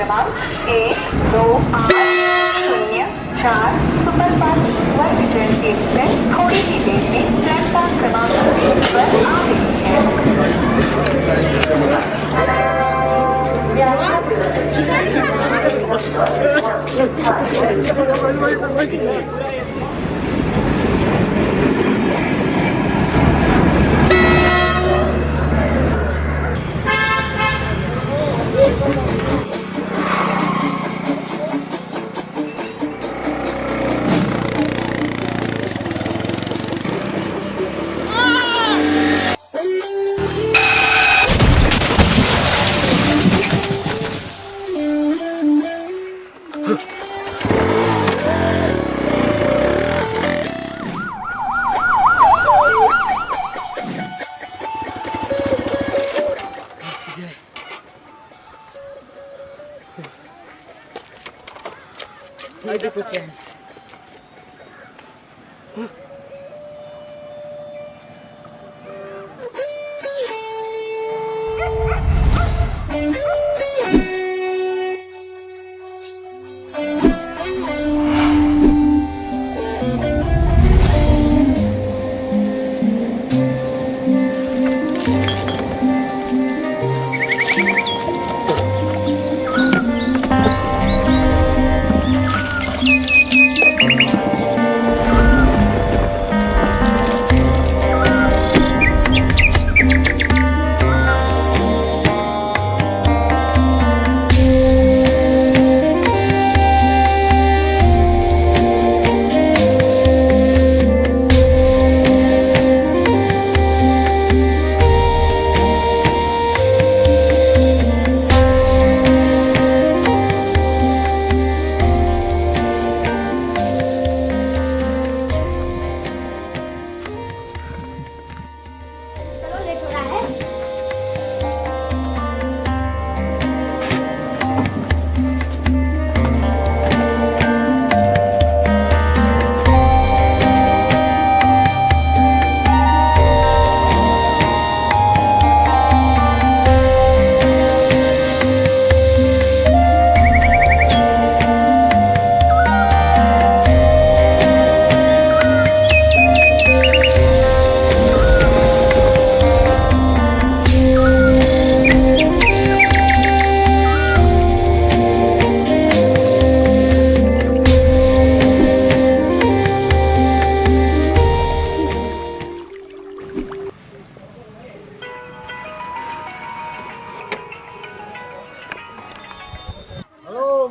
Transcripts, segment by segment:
क्रमांक 128004 सुपरफास्ट वर्ग एक्सप्रेस थोड़ी ही देर में प्लेटफॉर्म क्रमांक 1 पर आ रही है। कुछ है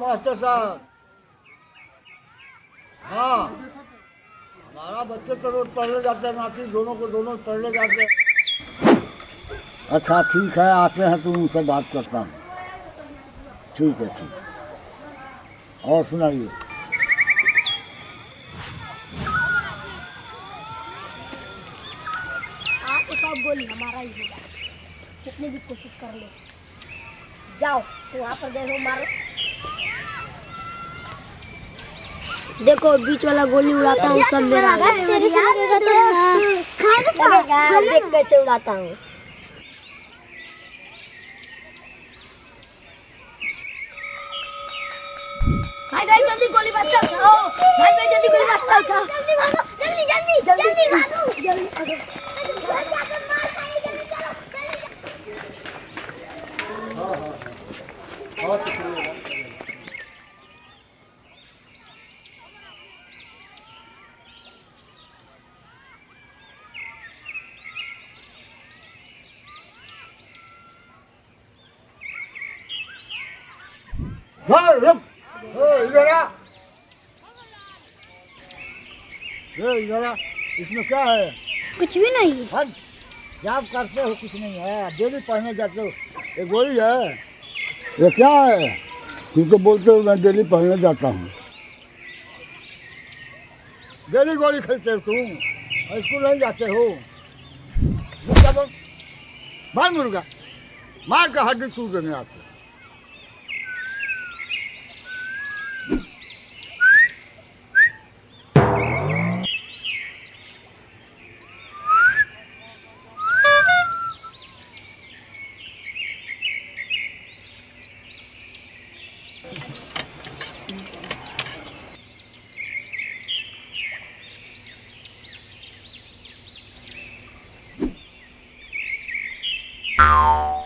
मास्टर साहब। हाँ, हमारा बच्चे तो रोज पढ़ने जाते हैं, नाती दोनों को दोनों पढ़ने जाते हैं। अच्छा ठीक है, आते हैं तो उनसे बात करता हूँ। ठीक है ठीक है। और सुनाइए। आपको सब गोली हमारा ही होगा, कितनी भी कोशिश कर लो। जाओ वहाँ पर देखो, मारो। देखो बीच वाला गोली उड़ाता हूँ, सब मेरा देख कैसे उड़ाता हूँ। भाई भाई जल्दी गोली मास्टर उठाओ, भाई भाई जल्दी गोली मास्टर उठाओ, जल्दी भागो, जल्दी जल्दी जल्दी भागो, जल्दी भागो। इधर आ। इधर आ। इसमें क्या है? कुछ भी नहीं। क्या आप करते हो? कुछ नहीं है, डेली पढ़ने जाते हो। ये गोली है, ये क्या है? तुम तो बोलते हो मैं डेली पढ़ने जाता हूँ। डेली गोली खेलते हो तुम, स्कूल नहीं जाते हो। मार मुर्गा, मार का हड्डी टूट देने आते। हाँ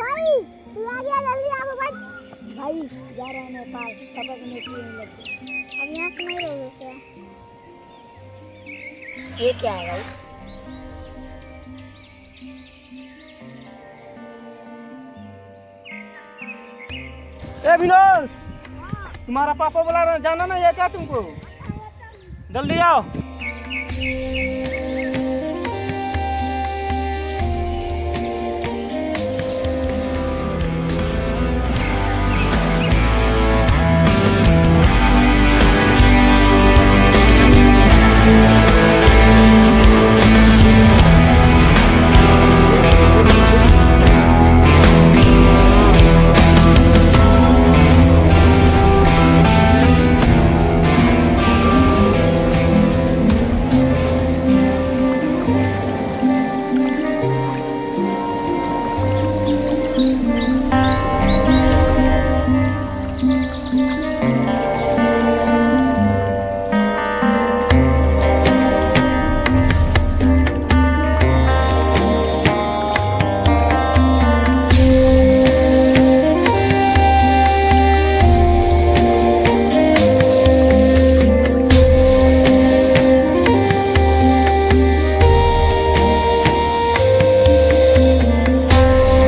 भाई तू आ गया जल्दी आ भाई भाई जा रहे हैं नेपाल पापा को नौकरी नहीं लगती अब यहाँ से नहीं रहोगे क्या ये क्या है भाई ए विनोद, तुम्हारा पापा बुला रहे हैं, जाना ना ये क्या तुमको? जल्दी आओ।